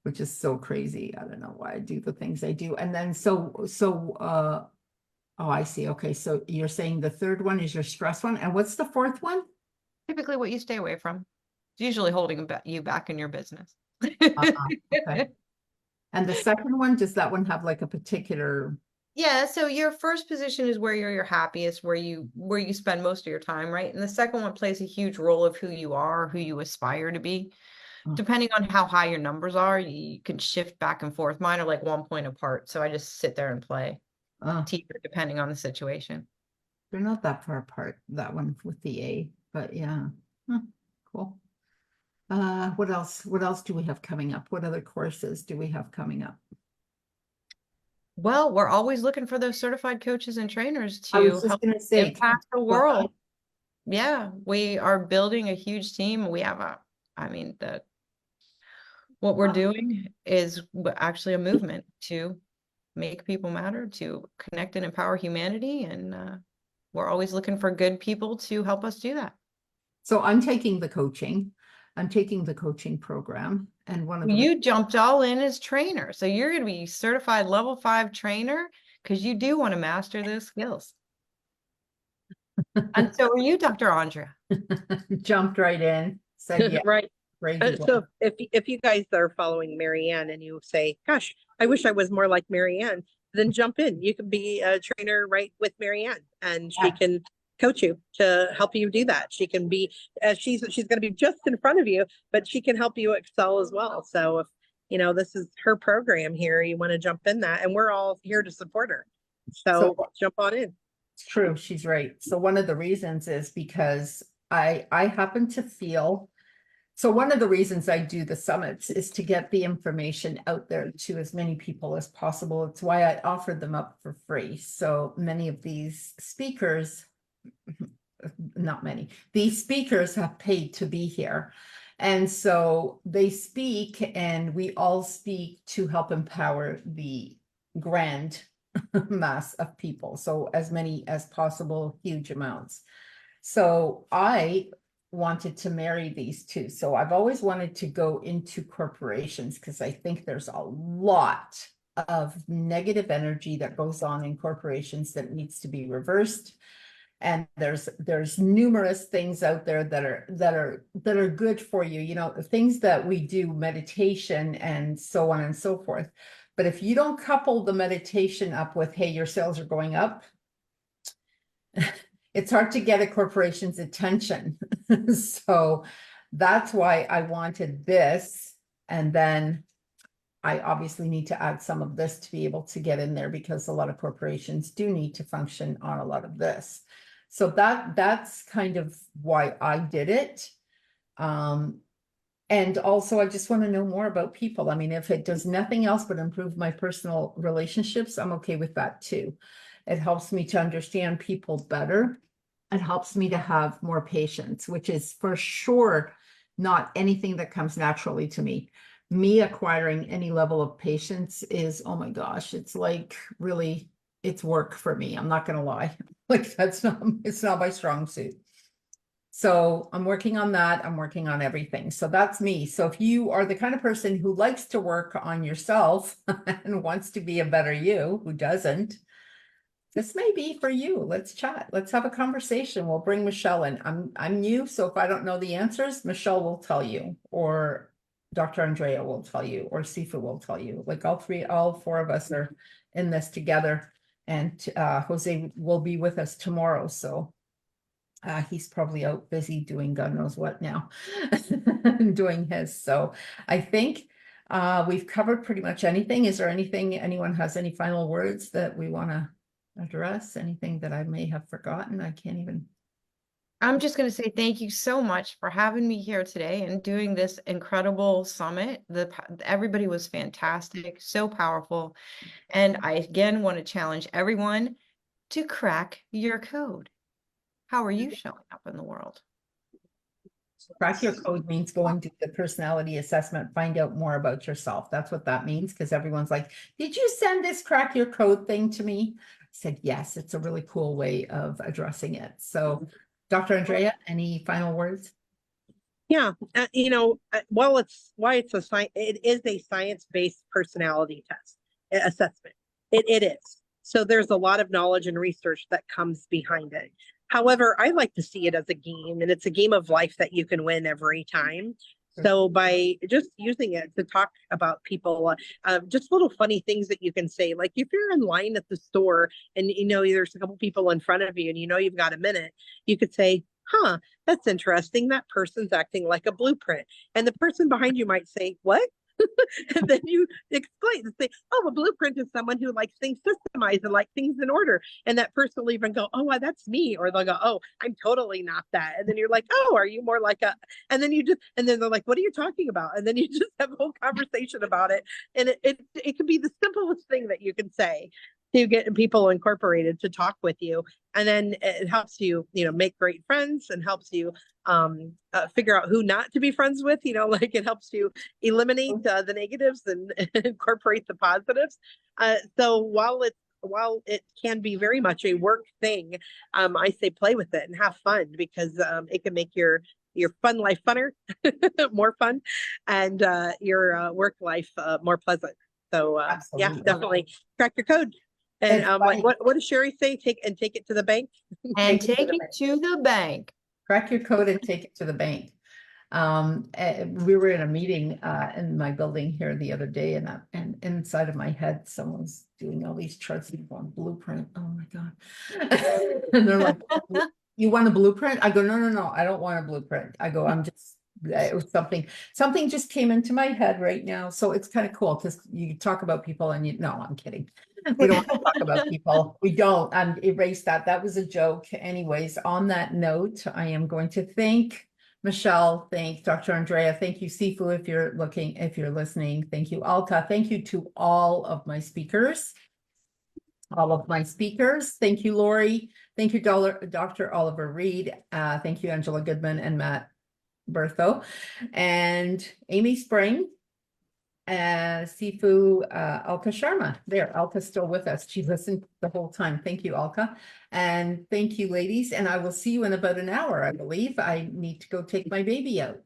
which is so crazy. I don't know why I do the things I do. And then oh, I see. Okay. So you're saying the third one is your stress one. And what's the fourth one? Typically what you stay away from. It's usually holding you back in your business. Okay. And the second one, does that one have like a particular? Yeah, so your first position is where you're your happiest, where you spend most of your time, right? And the second one plays a huge role of who you are, who you aspire to be. Depending on how high your numbers are, you can shift back and forth. Mine are like 1 point apart, so I just sit there and play teeter depending on the situation. They're not that far apart, that one with the A, but yeah. Cool. What else do we have coming up? What other courses do we have coming up? Well, we're always looking for those certified coaches and trainers I was to just help gonna say, impact the world. Yeah, we are building a huge team. We have what we're doing is actually a movement to make people matter, to connect and empower humanity. And we're always looking for good people to help us do that. So I'm taking the coaching. I'm taking the coaching program, and one of the You jumped all in as trainer. So you're going to be certified level 5 trainer because you do want to master those skills. And so are you, Dr. Andrea. jumped right in, said yeah. Right. Crazy So woman. if you guys are following Marianne and you say, gosh, I wish I was more like Marianne, then jump in. You can be a trainer right with Marianne, and she can coach you to help you do that. She can be, she's going to be just in front of you, but she can help you excel as well. So if, you know, this is her program here, you want to jump in that, and we're all here to support her. So jump on in. It's true, she's right. So one of the reasons is because I happen to feel, so one of the reasons I do the summits is to get the information out there to as many people as possible. It's why I offered them up for free. So many of these speakers, not many, these speakers have paid to be here. And so they speak, and we all speak to help empower the grand mass of people. So as many as possible, huge amounts. So I wanted to marry these two. So I've always wanted to go into corporations because I think there's a lot of negative energy that goes on in corporations that needs to be reversed. And there's numerous things out there that are good for you, you know, things that we do, meditation and so on and so forth. But if you don't couple the meditation up with, hey, your sales are going up, it's hard to get a corporation's attention. So that's why I wanted this. And then I obviously need to add some of this to be able to get in there, because a lot of corporations do need to function on a lot of this. So that's kind of why I did it. And also, I just want to know more about people. I mean, if it does nothing else but improve my personal relationships, I'm okay with that too. It helps me to understand people better. It helps me to have more patience, which is for sure not anything that comes naturally to me. Me acquiring any level of patience is, oh my gosh, it's like really, it's work for me. I'm not going to lie. Like it's not my strong suit. So I'm working on that. I'm working on everything. So that's me. So if you are the kind of person who likes to work on yourself and wants to be a better you, who doesn't, this may be for you. Let's chat. Let's have a conversation. We'll bring Michelle in. I'm new, so if I don't know the answers, Michelle will tell you, or Dr. Andrea will tell you, or Sifu will tell you. Like all four of us are in this together, and Jose will be with us tomorrow. So he's probably out busy doing God knows what now, doing his. So I think we've covered pretty much anything. Is there anything, anyone has any final words that we want to address? Anything that I may have forgotten? I can't even. I'm just going to say thank you so much for having me here today and doing this incredible summit. Everybody was fantastic, so powerful. And I again want to challenge everyone to crack your code. How are you showing up in the world? Crack your code means go and do the personality assessment, find out more about yourself. That's what that means, because everyone's like, did you send this crack your code thing to me? I said, yes, it's a really cool way of addressing it. So, Dr. Andrea, any final words? Yeah, well, it is a science-based personality test assessment. It is. So there's a lot of knowledge and research that comes behind it. However, I like to see it as a game, and it's a game of life that you can win every time. So by just using it to talk about people, just little funny things that you can say, like if you're in line at the store and there's a couple people in front of you and you've got a minute, you could say, huh, that's interesting. That person's acting like a blueprint. And the person behind you might say, what? And then you explain and say, oh, a blueprint is someone who likes things systemized and like things in order. And that person will even go, oh, well, that's me. Or they'll go, oh, I'm totally not that. And then you're like, oh, are you more like a, and then they're like, what are you talking about? And then you just have a whole conversation about it. And it could be the simplest thing that you can say to get people incorporated to talk with you. And then it helps you, make great friends and helps you figure out who not to be friends with, like it helps you eliminate the negatives and incorporate the positives. So while it can be very much a work thing, I say play with it and have fun, because it can make your fun life funner, more fun, and your work life more pleasant. So yeah, definitely crack your code. And like what does Sherry say? Take it to the bank. And take it to the bank. Crack your code and take it to the bank. We were in a meeting in my building here the other day, and inside of my head, someone's doing all these charts on blueprint. Oh my God. And they're like, you want a blueprint? I go, no, I don't want a blueprint. I go, it was something just came into my head right now. So it's kind of cool because you talk about people and no, I'm kidding. We don't want to talk about people. We don't. Erase that. That was a joke. Anyways, on that note, I am going to thank Michelle. Thank Dr. Andrea. Thank you, Sifu, if you're listening. Thank you, Alka. Thank you to all of my speakers. Thank you, Lori. Thank you, Dr. Oliver Reed. Thank you, Angela Goodman and Matt Bertho, and Amy Spring, Sifu, Alka Sharma. There, Alka's still with us. She listened the whole time. Thank you, Alka. And thank you, ladies. And I will see you in about an hour, I believe. I need to go take my baby out.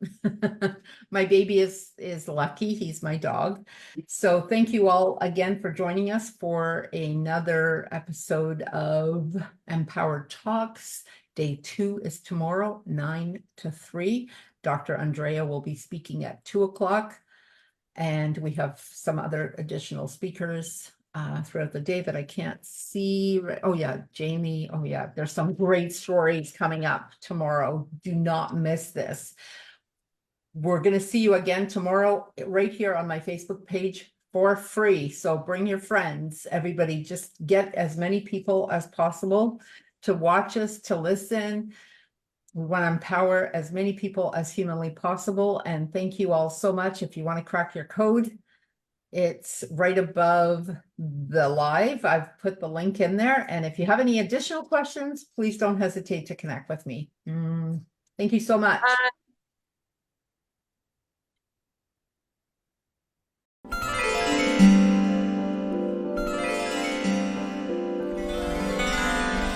My baby is Lucky. He's my dog. So thank you all again for joining us for another episode of Empowered Talks. Day 2 is tomorrow, 9 to 3. Dr. Andrea will be speaking at 2 o'clock. And we have some other additional speakers throughout the day that I can't see. Oh yeah, Jamie. Oh yeah, there's some great stories coming up tomorrow. Do not miss this. We're going to see you again tomorrow right here on my Facebook page for free. So bring your friends. Everybody, just get as many people as possible to watch us, to listen. We want to empower as many people as humanly possible. And thank you all so much. If you want to crack your code, it's right above the live. I've put the link in there. And if you have any additional questions, please don't hesitate to connect with me. Thank you so much.